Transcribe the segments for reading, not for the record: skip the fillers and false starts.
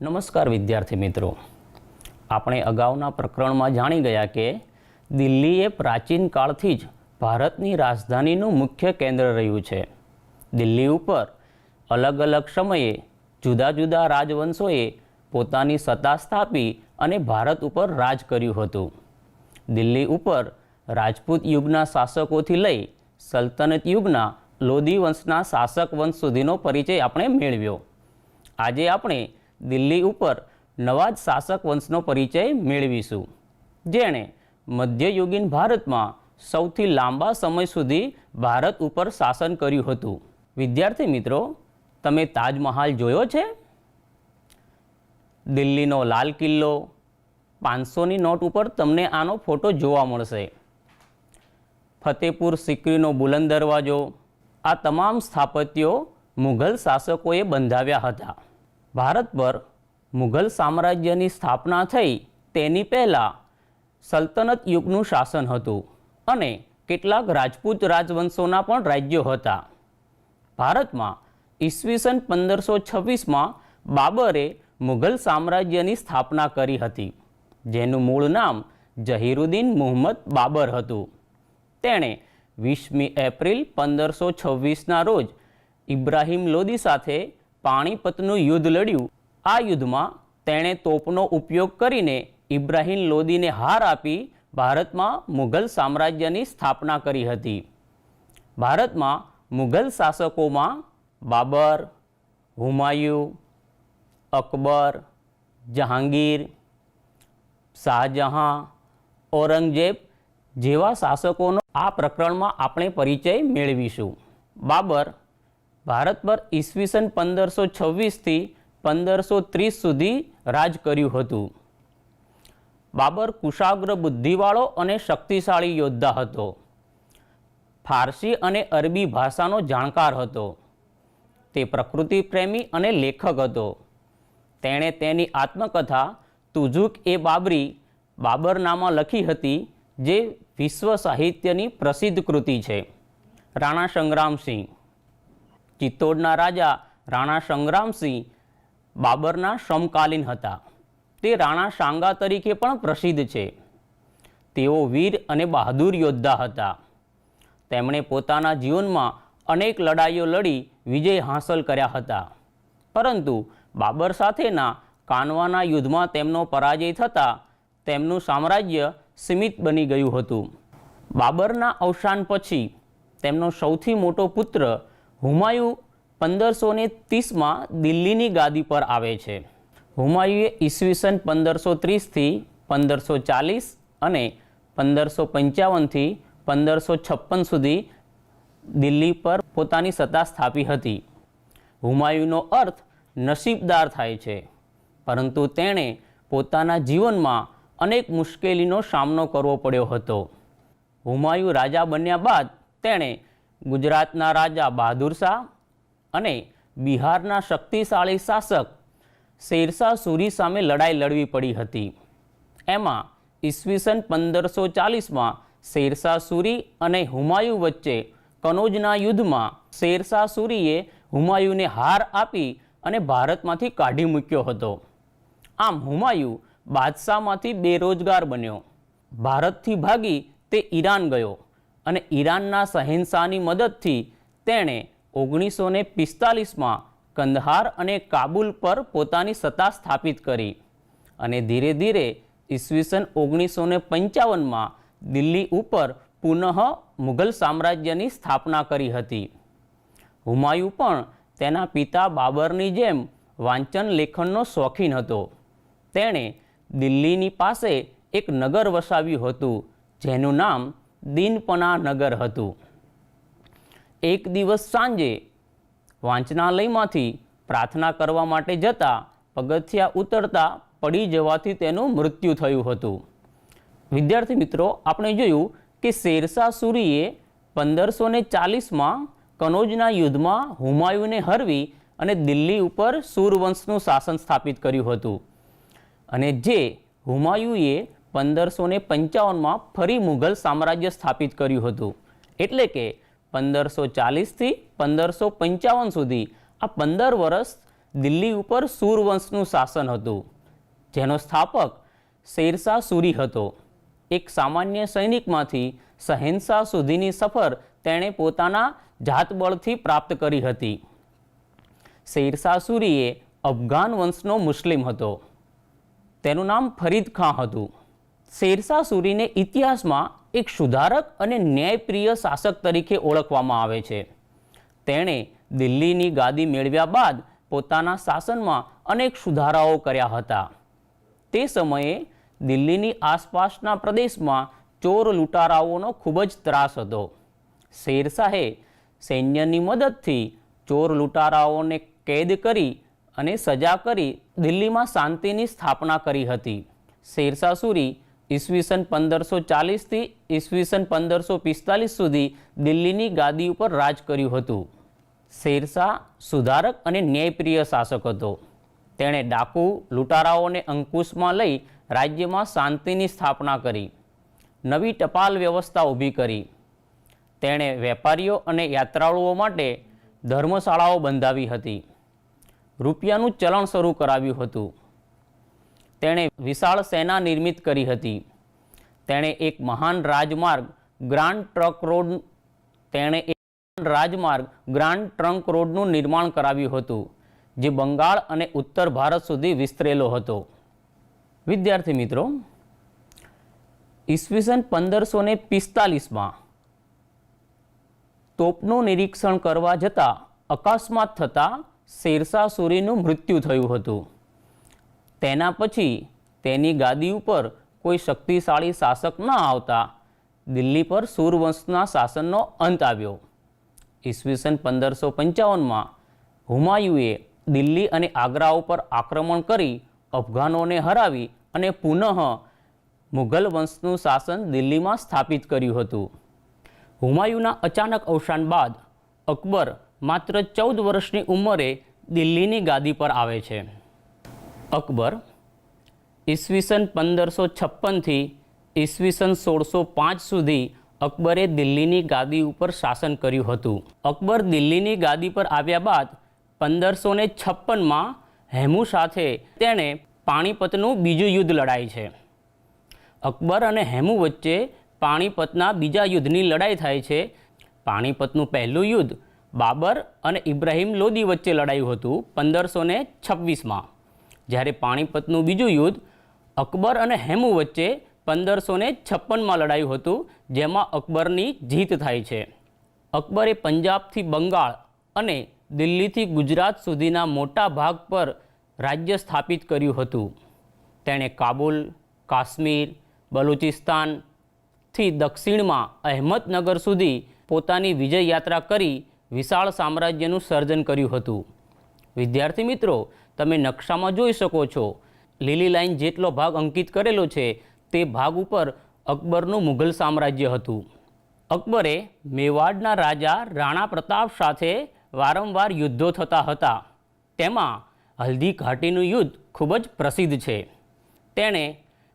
નમસ્કાર વિદ્યાર્થી મિત્રો, આપણે અગાઉના પ્રકરણમાં જાણી ગયા કે દિલ્હી એ પ્રાચીન કાળથી જ ભારતની રાજધાનીનું મુખ્ય કેન્દ્ર રહ્યું છે. દિલ્હી ઉપર અલગ અલગ સમયે જુદા જુદા રાજવંશોએ પોતાની સત્તા સ્થાપી અને ભારત ઉપર રાજ કર્યું હતું. દિલ્હી ઉપર રાજપૂત યુગના શાસકોથી લઈ સલ્તનત યુગના લોધી વંશના શાસક વંશ સુધીનો પરિચય આપણે મેળવ્યો. આજે આપણે દિલ્હી ઉપર નવા જ શાસક વંશનો પરિચય મેળવીશું, જેણે મધ્યયુગીન ભારતમાં સૌથી લાંબા સમય સુધી ભારત ઉપર શાસન કર્યું હતું. વિદ્યાર્થી મિત્રો, તમે તાજમહાલ જોયો છે? દિલ્હીનો લાલ કિલ્લો, 500ની નોટ ઉપર તમને આનો ફોટો જોવા મળશે. ફતેપુર સિક્રીનો બુલંદ દરવાજો, આ તમામ સ્થાપત્યો મુઘલ શાસકોએ બંધાવ્યા હતા. ભારત પર મુઘલ સામ્રાજ્યની સ્થાપના થઈ તેની પહેલાં સલ્તનત યુગનું શાસન હતું અને કેટલાક રાજપૂત રાજવંશોના પણ રાજ્યો હતા. ભારતમાં ઈસવીસન 1526માં બાબરે મુઘલ સામ્રાજ્યની સ્થાપના કરી હતી, જેનું મૂળ નામ ઝહીરુદ્દીન મુહમ્મદ બાબર હતું. તેણે 20મી એપ્રિલ 1526ના રોજ ઇબ્રાહિમ લોદી સાથે પાણીપતનું યુદ્ધ લડ્યું. આ યુદ્ધમાં તેણે તોપનો ઉપયોગ કરીને ઇબ્રાહિમ લોદીને હાર આપી ભારતમાં મુઘલ સામ્રાજ્યની સ્થાપના કરી હતી. ભારતમાં મુઘલ શાસકોમાં બાબર, હુમાયુ, અકબર, જહાંગીર, શાહજહાં, ઔરંગઝેબ જેવા શાસકોનો આ પ્રકરણમાં આપણે પરિચય મેળવીશું. બાબર ભારત પર ઈસવીસન 1526થી 1530 સુધી રાજ કર્યું હતું. બાબર કુશાગ્ર બુદ્ધિવાળો અને શક્તિશાળી યોદ્ધા હતો. ફારસી અને અરબી ભાષાનો જાણકાર હતો. તે પ્રકૃતિ પ્રેમી અને લેખક હતો. તેણે તેની આત્મકથા તુઝુક-એ-બાબરી બાબરનામા લખી હતી, જે વિશ્વ સાહિત્યની પ્રસિદ્ધ કૃતિ છે. રાણા સંગ્રામસિંહ, ચિત્તોડના રાજા રાણા સંગ્રામસિંહ બાબરના સમકાલીન હતા. તે રાણા સાંગા તરીકે પણ પ્રસિદ્ધ છે. તેઓ વીર અને બહાદુર યોદ્ધા હતા. તેમણે પોતાના જીવનમાં અનેક લડાઈઓ લડી વિજય હાંસલ કર્યા હતા, પરંતુ બાબર સાથેના કાનવાના યુદ્ધમાં તેમનો પરાજય થતાં તેમનું સામ્રાજ્ય સીમિત બની ગયું હતું. બાબરના અવસાન પછી તેમનો સૌથી મોટો પુત્ર હુમાયુ 1530માં દિલ્હીની ગાદી પર આવે છે. હુમાયુએ ઈસવીસન 1530થી 1540 અને 1555થી 1556 સુધી દિલ્હી પર પોતાની સત્તા સ્થાપી હતી. હુમાયુનો અર્થ નસીબદાર થાય છે, પરંતુ તેણે પોતાના જીવનમાં અનેક મુશ્કેલીનો સામનો કરવો પડ્યો હતો. હુમાયુ રાજા બન્યા બાદ તેણે ગુજરાતના રાજા બહાદુર શાહ અને બિહારના શક્તિશાળી શાસક શેરશાહ સૂરી સામે લડાઈ લડવી પડી હતી. એમાં ઈસવીસન 1540માં શેરશાહ સૂરી અને હુમાયુ વચ્ચે કનોજના યુદ્ધમાં શેરશાહ સૂરીએ હુમાયુને હાર આપી અને ભારતમાંથી કાઢી મૂક્યો હતો. આમ હુમાયુ બાદશાહમાંથી બેરોજગાર બન્યો. ભારતથી ભાગી તે ઈરાન ગયો અને ઈરાનના શહેનશાહની મદદથી તેણે 1945માં કંદહાર અને કાબુલ પર પોતાની સત્તા સ્થાપિત કરી અને ધીરે ધીરે ઈસવીસન 1955માં દિલ્હી ઉપર પુનઃ મુઘલ સામ્રાજ્યની સ્થાપના કરી હતી. હુમાયુ પણ તેના પિતા બાબરની જેમ વાંચન લેખનનો શોખીન હતો. તેણે દિલ્હીની પાસે એક નગર વસાવ્યું હતું, જેનું નામ દીનપના નગર હતું. એક દિવસ સાંજે વાંચનાલયમાંથી પ્રાર્થના કરવા માટે જતા પગથિયા ઉતરતા પડી જવાથી તેનું મૃત્યુ થયું હતું. વિદ્યાર્થી મિત્રો, આપણે જોયું કે શેરશાહ સૂરીએ 1540માં કનોજના યુદ્ધમાં હુમાયુને હરવી અને દિલ્હી ઉપર સૂરવંશનું શાસન સ્થાપિત કર્યું હતું, અને જે હુમાયુએ 1555માં ફરી મુઘલ સામ્રાજ્ય સ્થાપિત કર્યું હતું. એટલે કે 1540થી 1555 સુધી આ 15 વર્ષ દિલ્હી ઉપર સૂરવંશનું શાસન હતું, જેનો સ્થાપક શેરશાહ સૂરી હતો. એક સામાન્ય સૈનિકમાંથી શહેનશાહ સુધીની સફર તેણે પોતાના જાતબળથી પ્રાપ્ત કરી હતી. શેરશાહ સૂરીએ અફઘાન વંશનો મુસ્લિમ હતો. તેનું નામ ફરીદ ખાં હતું. શેરશાહ સૂરીને ઇતિહાસમાં એક સુધારક અને ન્યાયપ્રિય શાસક તરીકે ઓળખવામાં આવે છે. તેણે દિલ્હીની ગાદી મેળવ્યા બાદ પોતાના શાસનમાં અનેક સુધારાઓ કર્યા હતા. તે સમયે દિલ્હીની આસપાસના પ્રદેશમાં ચોર લૂંટારાઓનો ખૂબ જ ત્રાસ હતો. શેરશાહે સૈન્યની મદદથી ચોર લૂંટારાઓને કેદ કરી અને સજા કરી દિલ્હીમાં શાંતિની સ્થાપના કરી હતી. શેરશાહ સૂરી ઈસવીસન 1540થી ઈસવીસન 1545 સુધી દિલ્હીની ગાદી ઉપર રાજ કર્યું હતું. શેરશાહ સુધારક અને ન્યાયપ્રિય શાસક હતો. તેણે ડાકુ લૂંટારાઓને અંકુશમાં લઈ રાજ્યમાં શાંતિની સ્થાપના કરી. નવી ટપાલ વ્યવસ્થા ઊભી કરી. તેણે વેપારીઓ અને યાત્રાળુઓ માટે ધર્મશાળાઓ બંધાવી હતી. રૂપિયાનું ચલણ શરૂ કરાવ્યું હતું. તેણે વિશાળ સેના નિર્મિત કરી હતી. તેણે એક મહાન રાજમાર્ગ ગ્રાન્ડ ટ્રંક રોડનું નિર્માણ કરાવ્યું હતું, જે બંગાળ અને ઉત્તર ભારત સુધી વિસ્તરેલો હતો. વિદ્યાર્થી મિત્રો, ઈસવીસન 1545માં તોપનું નિરીક્ષણ કરવા જતાં અકસ્માત થતાં શેરશાહ સૂરીનું મૃત્યુ થયું હતું. તેના પછી તેની ગાદી ઉપર કોઈ શક્તિશાળી શાસક ન આવતા દિલ્હી પર સૂરવંશના શાસનનો અંત આવ્યો. ઈસવીસન 1555માં હુમાયુએ દિલ્હી અને આગ્રા ઉપર આક્રમણ કરી અફઘાનોને હરાવી અને પુનઃ મુઘલ વંશનું શાસન દિલ્હીમાં સ્થાપિત કર્યું હતું. હુમાયુના અચાનક અવસાન બાદ અકબર માત્ર 14 વર્ષની ઉંમરે દિલ્હીની ગાદી પર આવે છે. અકબર ઈસવીસન 1556થી ઈસવીસન 1605 સુધી અકબરે દિલ્હીની ગાદી ઉપર શાસન કર્યું હતું. અકબર દિલ્હીની ગાદી પર આવ્યા બાદ 1556માં હેમુ સાથે તેણે પાણીપતનું બીજું યુદ્ધ લડાય છે. અકબર અને હેમુ વચ્ચે પાણીપતના બીજા યુદ્ધની લડાઈ થાય છે. પાણીપતનું પહેલું યુદ્ધ બાબર અને ઇબ્રાહિમ લોદી વચ્ચે લડાયું હતું 1526માં, જ્યારે પાણીપતનું બીજું યુદ્ધ અકબર અને હેમુ વચ્ચે 1556માં લડાયું હતું, જેમાં અકબરની જીત થાય છે. અકબરે પંજાબથી બંગાળ અને દિલ્હીથી ગુજરાત સુધીના મોટા ભાગ પર રાજ્ય સ્થાપિત કર્યું હતું. તેણે કાબુલ, કાશ્મીર, બલુચિસ્તાનથી દક્ષિણમાં અહેમદનગર સુધી પોતાની વિજય યાત્રા કરી વિશાળ સામ્રાજ્યનું સર્જન કર્યું હતું. વિદ્યાર્થી મિત્રો, તમે નકશામાં જોઈ શકો છો, લીલી લાઈન જેટલો ભાગ અંકિત કરેલો છે તે ભાગ ઉપર અકબરનું મુઘલ સામ્રાજ્ય હતું. અકબરે મેવાડના રાજા રાણા પ્રતાપ સાથે વારંવાર યુદ્ધો થતા હતા. તેમાં હલ્દી ઘાટીનું યુદ્ધ ખૂબ જ પ્રસિદ્ધ છે. તેણે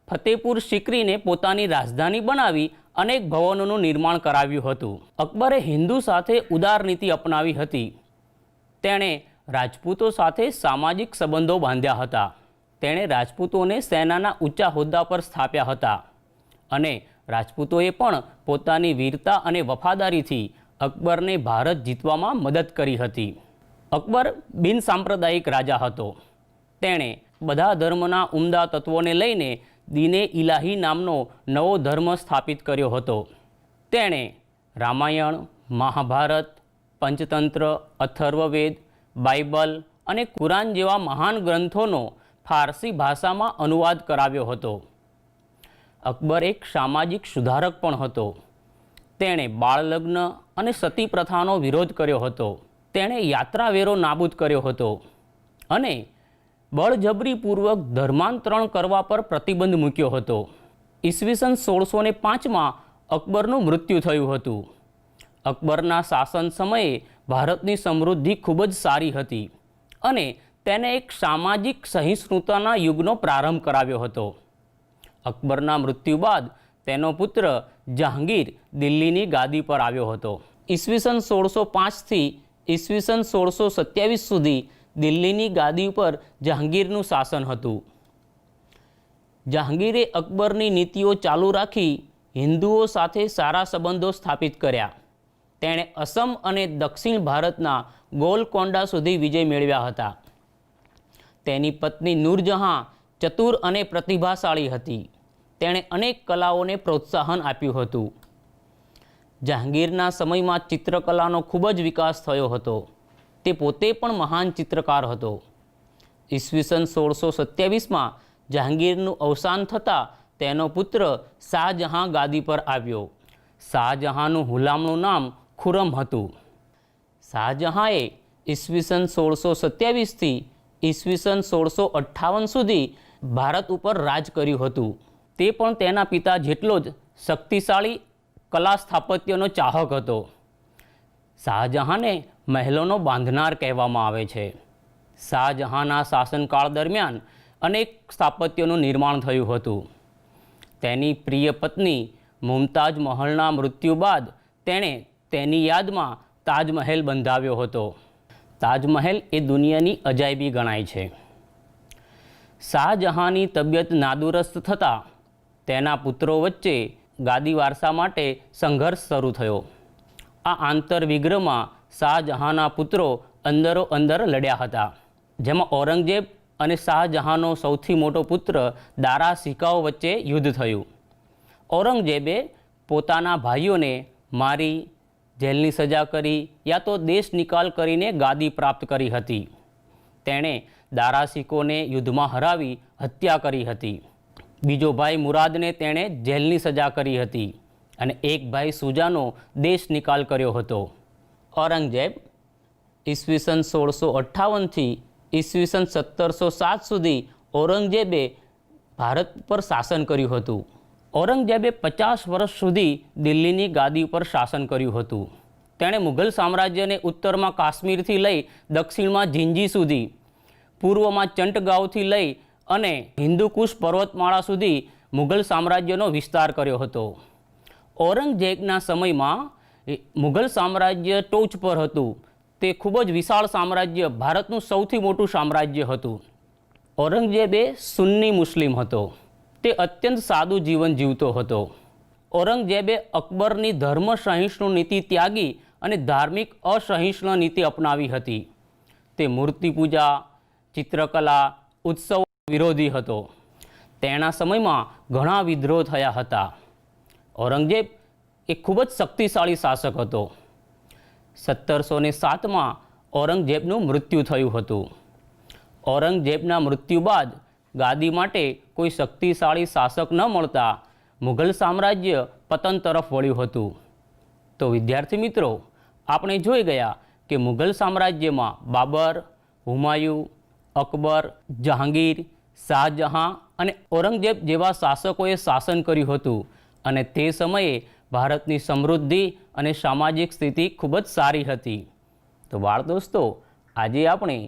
ફતેપુર સિકરીને પોતાની રાજધાની બનાવી અનેક ભવનોનું નિર્માણ કરાવ્યું હતું. અકબરે હિન્દુ સાથે ઉદાર નીતિ અપનાવી હતી. તેણે રાજપૂતો સાથે સામાજિક સંબંધો બાંધ્યા હતા. તેણે રાજપૂતોને સેનાના ઊંચા હોદ્દા પર સ્થાપ્યા હતા અને રાજપૂતોએ પણ પોતાની વીરતા અને વફાદારીથી અકબરને ભારત જીતવામાં મદદ કરી હતી. અકબર બિનસાંપ્રદાયિક રાજા હતો. તેણે બધા ધર્મના ઉમદા તત્વોને લઈને દીને ઇલાહી નામનો નવો ધર્મ સ્થાપિત કર્યો હતો. તેણે રામાયણ, મહાભારત, પંચતંત્ર, અથર્વવેદ, બાઇબલ અને કુરાન જેવા મહાન ગ્રંથોનો ફારસી ભાષામાં અનુવાદ કરાવ્યો હતો. અકબર એક સામાજિક સુધારક પણ હતો. તેણે બાળ લગ્ન અને સતી પ્રથાનો વિરોધ કર્યો હતો. તેણે યાત્રાવેરો નાબૂદ કર્યો હતો અને બળજબરીપૂર્વક ધર્માંતરણ કરવા પર પ્રતિબંધ મૂક્યો હતો. ઈસવીસન 1605માં અકબરનું મૃત્યુ થયું હતું. અકબરના શાસન સમયે ભારતની સમૃદ્ધિ ખૂબ જ સારી હતી અને તેને એક સામાજિક સહિષ્ણુતાના યુગનો પ્રારંભ કરાવ્યો હતો. અકબરના મૃત્યુ બાદ તેનો પુત્ર જહાંગીર દિલ્હીની ગાદી પર આવ્યો હતો. ઈસવીસન 1605થી ઈસવીસન 1627 સુધી દિલ્હીની ગાદી ઉપર જહાંગીરનું શાસન હતું. જહાંગીરે અકબરની નીતિઓ ચાલુ રાખી હિન્દુઓ સાથે સારા સંબંધો સ્થાપિત કર્યા. તેણે અસમ અને દક્ષિણ ભારતના ગોલકોંડા સુધી વિજય મેળવ્યા હતા. તેની પત્ની નૂરજહાં ચતુર અને પ્રતિભાશાળી હતી. તેણે અનેક કલાઓને પ્રોત્સાહન આપ્યું હતું. જહાંગીરના સમયમાં ચિત્રકલાનો ખૂબ જ વિકાસ થયો હતો. તે પોતે પણ મહાન ચિત્રકાર હતો. ઈસવીસન 1627માં જહાંગીરનું અવસાન થતાં તેનો પુત્ર શાહજહાં ગાદી પર આવ્યો. શાહજહાંનું હુલામણું નામ ખુરમ હતું. શાહજહાંએ ઈસવીસન 1627થી ઈસવીસન 1658 સુધી ભારત ઉપર રાજ કર્યું હતું. તે પણ તેના પિતા જેટલો જ શક્તિશાળી કલા સ્થાપત્યનો ચાહક હતો. શાહજહાંને મહેલોનો બાંધનાર કહેવામાં આવે છે. શાહજહાંના શાસનકાળ દરમિયાન અનેક સ્થાપત્યોનું નિર્માણ થયું હતું. તેની પ્રિય પત્ની મુમતાજ મહલના મૃત્યુ બાદ તેણે તેની યાદમાં તાજમહેલ બંધાવ્યો હતો. તાજમહેલ એ દુનિયાની અજાયબી ગણાય છે. શાહજહાંની તબિયત નાદુરસ્ત થતાં તેના પુત્રો વચ્ચે ગાદી વારસા માટે સંઘર્ષ શરૂ થયો. આ આંતરવિગ્રહમાં શાહજહાંના પુત્રો અંદરો અંદર લડ્યા હતા, જેમાં ઔરંગઝેબ અને શાહજહાંનો સૌથી મોટો પુત્ર દારા શિકાઓ વચ્ચે યુદ્ધ થયું. ઔરંગઝેબે પોતાના ભાઈઓને મારી, જેલની સજા કરી યા તો દેશ નિકાલ કરીને ગાદી પ્રાપ્ત કરી હતી. તેણે દારા શિકોને યુદ્ધમાં હરાવી હત્યા કરી હતી. બીજો ભાઈ મુરાદને તેણે જેલની સજા કરી હતી અને એક ભાઈ સુજાનો દેશ નિકાલ કર્યો હતો. ઔરંગઝેબ ઈસવીસન 1658થી ઈસવીસન 1707 સુધી ઔરંગઝેબે ભારત પર શાસન કર્યું હતું. ઔરંગઝેબે 50 વર્ષ સુધી દિલ્હીની ગાદી પર શાસન કર્યું હતું. તેણે મુઘલ સામ્રાજ્યને ઉત્તરમાં કાશ્મીરથી લઈ દક્ષિણમાં ઝિંજી સુધી, પૂર્વમાં ચંટગાંવથી લઈ અને હિન્દુકુશ પર્વતમાળા સુધી મુઘલ સામ્રાજ્યનો વિસ્તાર કર્યો હતો. ઔરંગઝેબના સમયમાં મુઘલ સામ્રાજ્ય ટોચ પર હતું. તે ખૂબ જ વિશાળ સામ્રાજ્ય, ભારતનું સૌથી મોટું સામ્રાજ્ય હતું. ઔરંગઝેબ સુન્ની મુસ્લિમ હતો. તે અત્યંત સાદું જીવન જીવતો હતો. ઔરંગઝેબે અકબરની ધર્મ સહિષ્ણુ નીતિ ત્યાગી અને ધાર્મિક અસહિષ્ણુ નીતિ અપનાવી હતી. તે મૂર્તિ પૂજા, ચિત્રકલા, ઉત્સવ વિરોધી હતો. તેના સમયમાં ઘણા વિદ્રોહ થયા હતા. ઔરંગઝેબ એક ખૂબ જ શક્તિશાળી શાસક હતો. 1707માં ઔરંગઝેબનું મૃત્યુ થયું હતું. ઔરંગઝેબના મૃત્યુ બાદ ગાદી માટે કોઈ શક્તિશાળી શાસક ન મળતા મુઘલ સામ્રાજ્ય પતન તરફ વળ્યું હતું. તો વિદ્યાર્થી મિત્રો, આપણે જોઈ ગયા કે મુઘલ સામ્રાજ્યમાં બાબર, હુમાયું, અકબર, જહાંગીર, શાહજહાં અને ઔરંગઝેબ જેવા શાસકોએ શાસન કર્યું હતું અને તે સમયે ભારતની સમૃદ્ધિ અને સામાજિક સ્થિતિ ખૂબ જ સારી હતી. તો બાળ દોસ્તો, આજે આપણે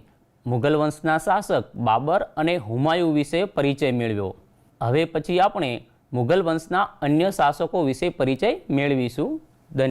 મુઘલ વંશના શાસક બાબર અને હુમાયું વિશે પરિચય મેળવ્યો. હવે પછી આપણે મુઘલ વંશના અન્ય શાસકો વિશે પરિચય મેળવીશું.